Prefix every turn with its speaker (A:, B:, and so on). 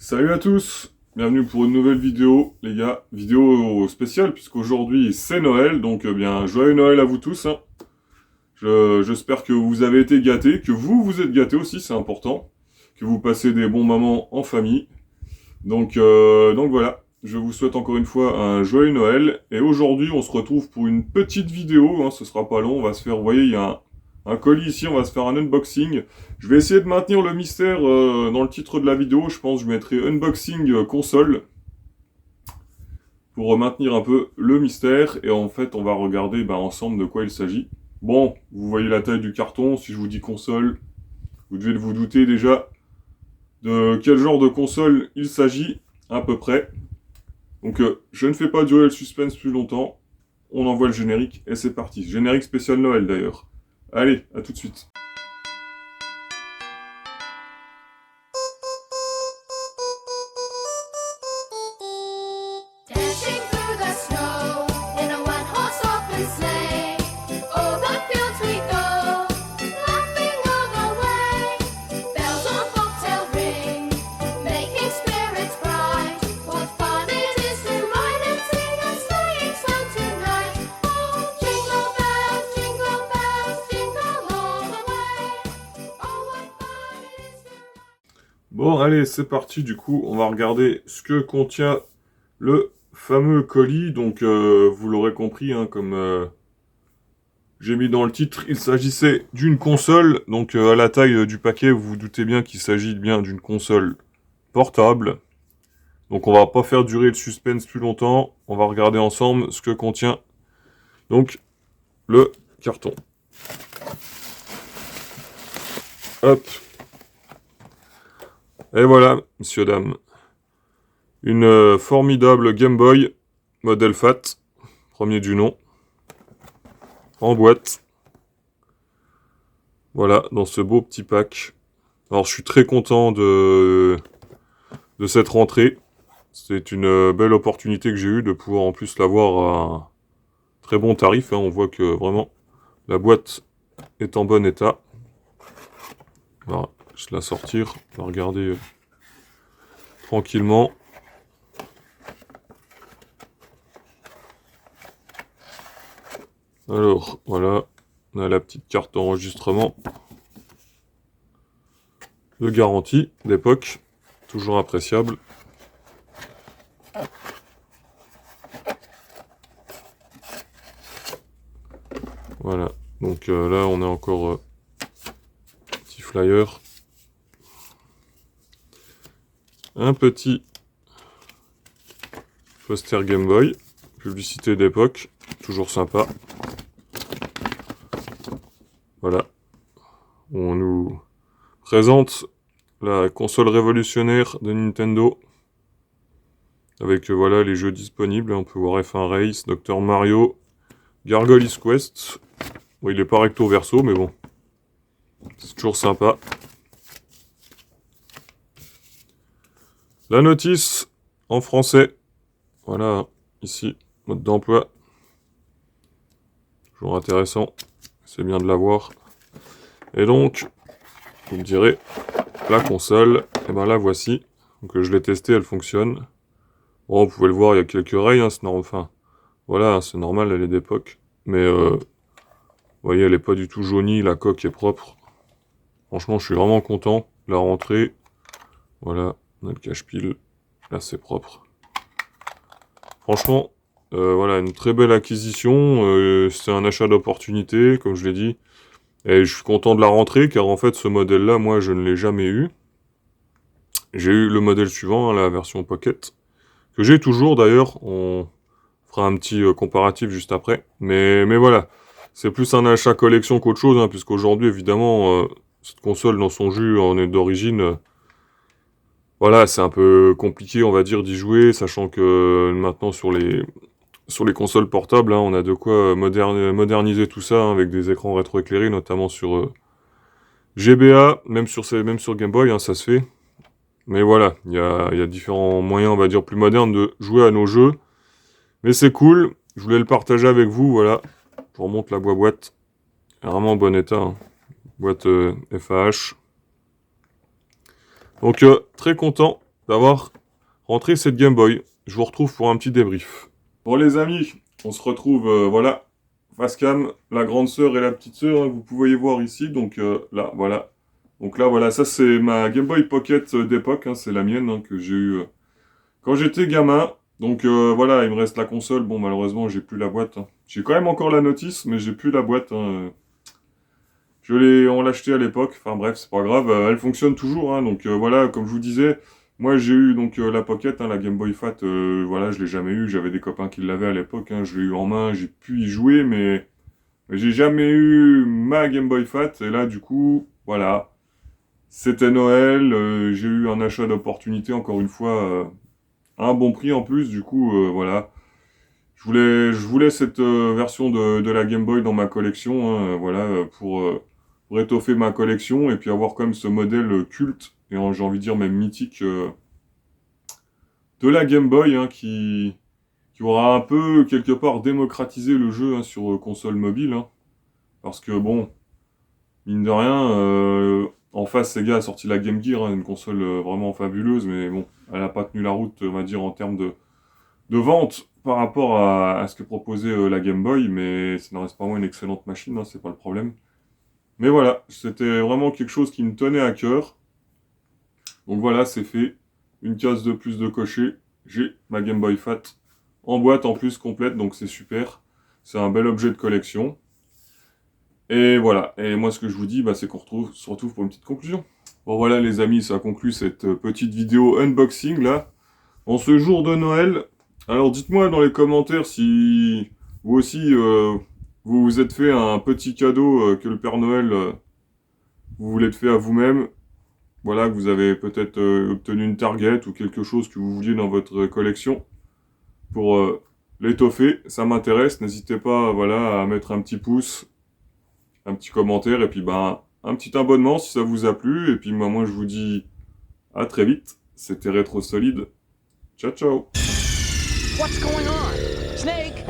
A: Salut à tous, bienvenue pour une nouvelle vidéo, les gars, vidéo spéciale puisqu'aujourd'hui c'est Noël, donc bien joyeux Noël à vous tous. Hein. J'espère que vous avez été gâtés, que vous êtes gâtés aussi, c'est important, que vous passez des bons moments en famille. Donc voilà, je vous souhaite encore une fois un joyeux Noël et aujourd'hui on se retrouve pour une petite vidéo, hein, ce sera pas long, on va se faire, vous voyez, il y a un colis ici, on va se faire un unboxing. Je vais essayer de maintenir le mystère dans le titre de la vidéo. Je pense que je mettrai unboxing console pour maintenir un peu le mystère. Et en fait, on va regarder ensemble de quoi il s'agit. Bon, vous voyez la taille du carton. Si je vous dis console, vous devez vous douter déjà de quel genre de console il s'agit à peu près. Donc je ne fais pas durer le suspense plus longtemps. On envoie le générique et c'est parti. Générique spécial Noël d'ailleurs. Allez, à tout de suite.
B: Dashing through the snow in a one-horse open sleigh. Over fields we go, laughing all the way. Bells on bobtail ring, making spirits bright. What fun it is to ride and sing a sleighing song tonight! Oh, jingle bells, jingle all the way. Oh, what fun it is to...
A: Bon, allez, c'est parti. Du coup, on va regarder ce que contient le fameux colis. Donc, vous l'aurez compris, hein, comme j'ai mis dans le titre, il s'agissait d'une console. Donc, à la taille du paquet, vous vous doutez bien qu'il s'agit bien d'une console portable. Donc, on va pas faire durer le suspense plus longtemps. On va regarder ensemble ce que contient donc le carton. Hop. Et voilà, messieurs, dames. Une formidable Game Boy, modèle FAT, premier du nom, en boîte. Voilà, dans ce beau petit pack. Alors, je suis très content de cette rentrée. C'est une belle opportunité que j'ai eue de pouvoir en plus l'avoir à un très bon tarif. Hein. On voit que vraiment, la boîte est en bon état. Voilà, je vais la sortir. On va regarder tranquillement. Alors, voilà, on a la petite carte d'enregistrement de garantie d'époque, toujours appréciable. Voilà, donc là on a encore petit flyer, un petit poster Game Boy, publicité d'époque, toujours sympa. Voilà, on nous présente la console révolutionnaire de Nintendo avec voilà les jeux disponibles. On peut voir F1 Race, Dr Mario, Gargoyle's Quest. Bon, il est pas recto verso, mais bon, c'est toujours sympa. La notice en français. Voilà, ici, mode d'emploi. Toujours intéressant. C'est bien de l'avoir. Et donc, vous me direz, la console, et ben la voici. Donc je l'ai testée, elle fonctionne. Bon, vous pouvez le voir, il y a quelques rayes, hein, c'est normal. Enfin, voilà, c'est normal, elle est d'époque. Mais, vous voyez, elle est pas du tout jaunie, la coque est propre. Franchement, je suis vraiment content. La rentrée, voilà, on a le cache-pile. Là, c'est propre. Franchement, voilà, une très belle acquisition. C'est un achat d'opportunité, comme je l'ai dit. Et je suis content de la rentrée, car en fait, ce modèle-là, moi, je ne l'ai jamais eu. J'ai eu le modèle suivant, hein, la version Pocket, que j'ai toujours d'ailleurs. On fera un petit comparatif juste après. Mais voilà, c'est plus un achat collection qu'autre chose, hein, puisqu'aujourd'hui, évidemment, cette console, dans son jus, en est d'origine... voilà, c'est un peu compliqué, on va dire, d'y jouer, sachant que maintenant, sur les consoles portables, hein, on a de quoi moderniser tout ça, hein, avec des écrans rétroéclairés, notamment sur GBA, même sur Game Boy, hein, ça se fait. Mais voilà, il y a différents moyens, on va dire, plus modernes de jouer à nos jeux. Mais c'est cool, je voulais le partager avec vous, voilà. Je vous remonte la boîte. Vraiment en bon état, hein. Boîte FAH. Donc très content d'avoir rentré cette Game Boy. Je vous retrouve pour un petit débrief. Bon les amis, on se retrouve, voilà, face cam, la grande sœur et la petite sœur, hein, vous pouvez y voir ici, donc là, voilà. Donc là, voilà, ça c'est ma Game Boy Pocket d'époque, hein, c'est la mienne, hein, que j'ai eue quand j'étais gamin. Donc voilà, il me reste la console, bon malheureusement j'ai plus la boîte. Hein. J'ai quand même encore la notice, mais j'ai plus la boîte. Hein. On l'a acheté à l'époque, enfin bref, c'est pas grave, elle fonctionne toujours, hein, donc voilà, comme je vous disais, moi j'ai eu donc la Pocket, hein, la Game Boy Fat, voilà, je l'ai jamais eu, j'avais des copains qui l'avaient à l'époque, hein, je l'ai eu en main, j'ai pu y jouer, mais j'ai jamais eu ma Game Boy Fat, et là du coup, voilà, c'était Noël, j'ai eu un achat d'opportunité, encore une fois, à un bon prix en plus, du coup, voilà. Je voulais cette version de la Game Boy dans ma collection, hein, voilà, pour étoffer ma collection et puis avoir quand même ce modèle culte et j'ai envie de dire même mythique de la Game Boy, hein, qui aura un peu quelque part démocratisé le jeu, hein, sur console mobile, hein, parce que bon, mine de rien, en face Sega a sorti la Game Gear, hein, une console vraiment fabuleuse, mais bon, elle n'a pas tenu la route, on va dire, en termes de vente par rapport à ce que proposait la Game Boy, mais ça n'en reste pas moins une excellente machine, hein, c'est pas le problème. Mais voilà, c'était vraiment quelque chose qui me tenait à cœur. Donc voilà, c'est fait. Une case de plus de cocher. J'ai ma Game Boy Fat en boîte en plus complète, donc c'est super. C'est un bel objet de collection. Et voilà, et moi ce que je vous dis, bah, c'est qu'on se retrouve pour une petite conclusion. Bon voilà les amis, ça conclut cette petite vidéo unboxing là. En ce jour de Noël, alors dites-moi dans les commentaires si vous aussi vous vous êtes fait un petit cadeau que le Père Noël vous voulez fait à vous-même. Voilà, que vous avez peut-être obtenu une target ou quelque chose que vous vouliez dans votre collection pour l'étoffer. Ça m'intéresse, n'hésitez pas voilà, à mettre un petit pouce, un petit commentaire et puis ben, un petit abonnement si ça vous a plu. Et puis moi je vous dis à très vite. C'était Rétro Solide. Ciao ciao.
C: What's going on? Snake?